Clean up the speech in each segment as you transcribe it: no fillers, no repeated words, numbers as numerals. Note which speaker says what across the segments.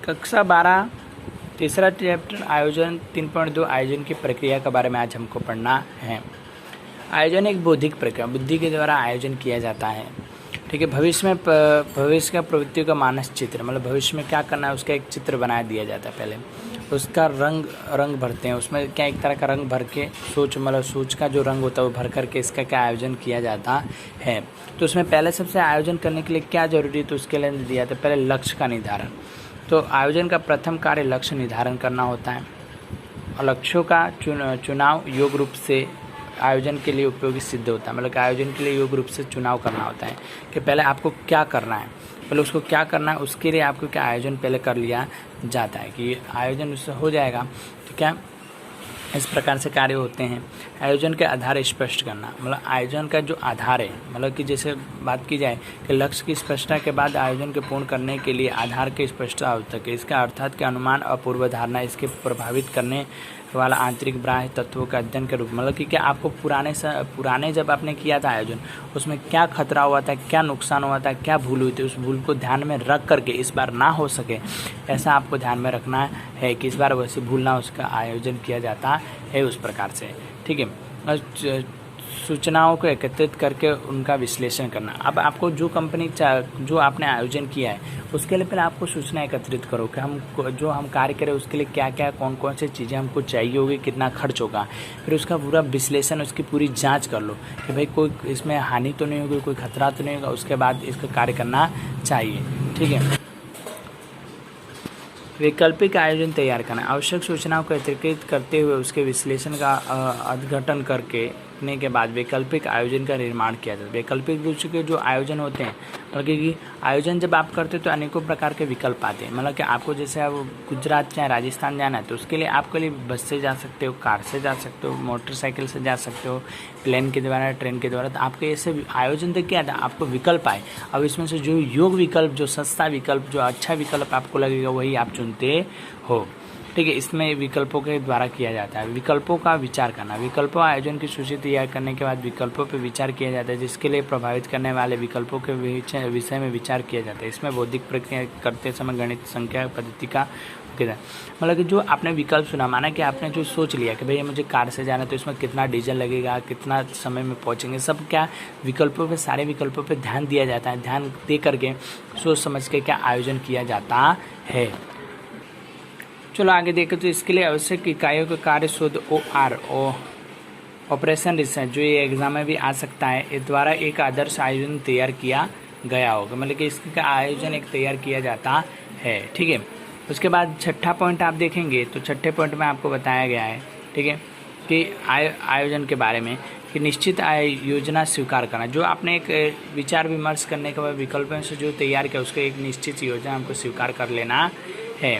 Speaker 1: कक्षा 12 तीसरा चैप्टर आयोजन 3.2 आयोजन की प्रक्रिया के बारे में आज हमको पढ़ना है। आयोजन एक बौद्धिक प्रक्रिया बुद्धि के द्वारा आयोजन किया जाता है। ठीक है, भविष्य का प्रवृत्तियों का मानस चित्र, मतलब भविष्य में क्या करना है उसका एक चित्र बना दिया जाता है। पहले उसका रंग भरते हैं, उसमें क्या एक तरह का रंग भर के सोच का जो रंग होता है वो भर करके इसका क्या आयोजन किया जाता है। तो उसमें पहले सबसे आयोजन करने के लिए क्या जरूरी है, तो उसके लिए दिया था पहले लक्ष्य का निर्धारण। तो आयोजन का प्रथम कार्य लक्ष्य निर्धारण करना होता है और लक्ष्यों का चुनाव योग रूप से आयोजन के लिए उपयोगी सिद्ध होता है। मतलब कि आयोजन के लिए योग रूप से चुनाव करना होता है कि पहले आपको क्या करना है, पहले उसको क्या करना है, उसके लिए आपको क्या आयोजन पहले कर लिया जाता है कि आयोजन उससे हो जाएगा। तो क्या इस प्रकार से कार्य होते हैं। आयोजन के आधार स्पष्ट करना, मतलब आयोजन का जो आधार है, मतलब कि जैसे बात की जाए कि लक्ष्य की स्पष्टता के बाद आयोजन के पूर्ण करने के लिए आधार की स्पष्टता आवश्यक है। इसका अर्थात के अनुमान और पूर्व धारणा इसके प्रभावित करने वाला आंतरिक बाह्य तत्वों का अध्ययन के रूप में, मतलब कि क्या आपको पुराने जब आपने किया था आयोजन, उसमें क्या खतरा हुआ था, क्या नुकसान हुआ था, क्या भूल हुई थी, उस भूल को ध्यान में रख करके इस बार ना हो सके ऐसा आपको ध्यान में रखना है कि इस बार वैसे भूल ना उसका आयोजन किया जाता है उस प्रकार से। ठीक है, सूचनाओं को एकत्रित करके उनका विश्लेषण करना। अब आपको जो आपने आयोजन किया है उसके लिए पहले आपको सूचना एकत्रित करो कि हम कार्य करें उसके लिए क्या क्या कौन सी चीज़ें हमको चाहिए होगी, कितना खर्च होगा। फिर उसका पूरा विश्लेषण, उसकी पूरी जांच कर लो कि भाई कोई इसमें हानि तो नहीं होगी, कोई खतरा तो नहीं होगा, उसके बाद इसका कार्य करना चाहिए। ठीक है, वैकल्पिक आयोजन तैयार करना, आवश्यक सूचनाओं को एकत्रित करते हुए उसके विश्लेषण का अद्यतन करने के बाद वैकल्पिक आयोजन का निर्माण किया जाता है। वैकल्पिक रूप से जो आयोजन होते हैं, मतलब कि आयोजन जब आप करते हो तो अनेकों प्रकार के विकल्प आते हैं। मतलब कि आपको जैसे अब गुजरात चाहे राजस्थान जाना है तो उसके लिए आपके लिए बस से जा सकते हो, कार से जा सकते हो, मोटरसाइकिल से जा सकते हो, प्लेन के द्वारा, ट्रेन के द्वारा। तो आपके ऐसे आयोजन तक क्या था, आपको विकल्प आए। अब इसमें से जो योग विकल्प, जो सस्ता विकल्प, जो अच्छा विकल्प आपको लगेगा वही आप चुनते हो। ठीक है, इसमें विकल्पों के द्वारा किया जाता है। विकल्पों का विचार करना, विकल्पों आयोजन की सूची तैयार करने के बाद विकल्पों पर विचार किया जाता है जिसके लिए प्रभावित करने वाले विकल्पों के विषय में विचार किया जाता है। इसमें बौद्धिक प्रक्रिया करते समय गणित संख्या पद्धति का मतलब कि जो आपने विकल्प सुना, माना कि आपने जो सोच लिया कि भैया मुझे कार से जाना है तो इसमें कितना डीजल लगेगा, कितना समय में पहुंचेंगे, सब क्या विकल्पों पे, सारे विकल्पों पे ध्यान दिया जाता है। ध्यान दे करके सोच समझ के क्या आयोजन किया जाता है। चलो आगे देखें तो इसके लिए आवश्यक इकाइयों का कार्य शोध ऑपरेशन रिसर्च, जो ये एग्जाम में भी आ सकता है, इस द्वारा एक आदर्श आयोजन तैयार किया गया होगा। मतलब कि इसका आयोजन एक तैयार किया जाता है। ठीक है, उसके बाद छठा पॉइंट आप देखेंगे तो छठे पॉइंट में आपको बताया गया है, ठीक है, कि आयोजन के बारे में कि निश्चित योजना स्वीकार करना। जो आपने एक विचार विमर्श करने के बाद विकल्पों से जो तैयार किया उसको एक निश्चित योजना हमको स्वीकार कर लेना है।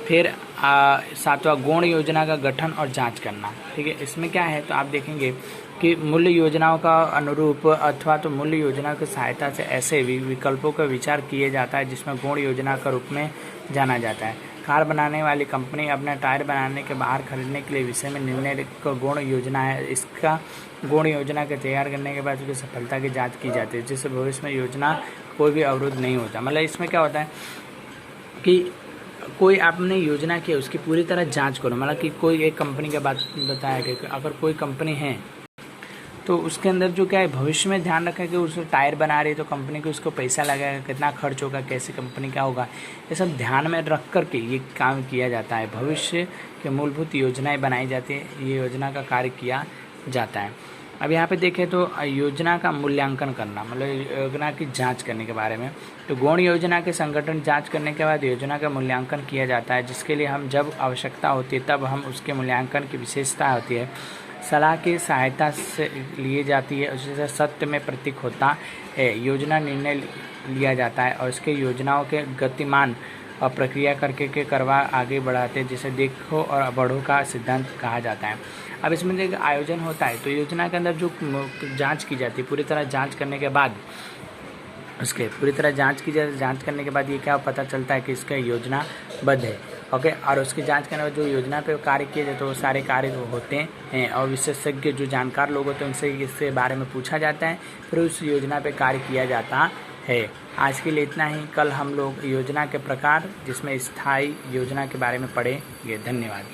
Speaker 1: फिर सातवां गौण योजना का गठन और जांच करना। ठीक है, इसमें क्या है तो आप देखेंगे कि मूल्य योजनाओं का अनुरूप अथवा तो मूल्य योजना की सहायता से ऐसे विकल्पों का विचार किए जाता है जिसमें गौण योजना के रूप में जाना जाता है। कार बनाने वाली कंपनी अपना टायर बनाने के बाहर खरीदने के लिए विषय में निर्णय को गौण योजना है। इसका गौण योजना के तैयार करने के बाद उसकी सफलता की जाँच की जाती है जिससे भविष्य में योजना कोई भी अवरोध नहीं होता। मतलब इसमें क्या होता है कि कोई आपने योजना की उसकी पूरी तरह जांच करो। मतलब कि कोई एक कंपनी के बात बताया कि अगर कोई कंपनी है तो उसके अंदर जो क्या है भविष्य में ध्यान रखें कि उसको टायर बना रही है तो कंपनी को उसको पैसा लगेगा, कितना खर्च होगा, कैसी कंपनी क्या होगा, ये सब ध्यान में रख करके ये काम किया जाता है। भविष्य के मूलभूत योजनाएं बनाई जाती है, ये योजना का कार्य किया जाता है। अब यहाँ पे देखें तो योजना का मूल्यांकन करना, मतलब योजना की जांच करने के बारे में। तो गौण योजना के संगठन जांच करने के बाद योजना का मूल्यांकन किया जाता है जिसके लिए हम जब आवश्यकता होती है तब हम उसके मूल्यांकन की विशेषता होती है, सलाह की सहायता से लिए जाती है, उससे सत्य में प्रतीक होता है। योजना निर्णय लिया जाता है और इसके योजनाओं के गतिमान और प्रक्रिया करके के करवा आगे बढ़ाते हैं जिसे देखो और बढ़ो का सिद्धांत कहा जाता है। अब इसमें एक आयोजन होता है तो योजना के अंदर जो जांच की जाती है, पूरी तरह जांच करने के बाद उसके पूरी तरह जांच करने के बाद ये क्या पता चलता है कि इसका योजनाबद्ध है। ओके, और उसकी जांच करने में जो योजना पे कार्य किए जाते हैं वो सारे कार्य होते हैं और विशेषज्ञ जो जानकार लोग होते हैं उनसे इसके बारे में पूछा जाता है, फिर उस योजना पे कार्य किया जाता है। आज के लिए इतना ही। कल हम लोग योजना के प्रकार जिसमें स्थायी योजना के बारे में पढ़ेंगे। धन्यवाद।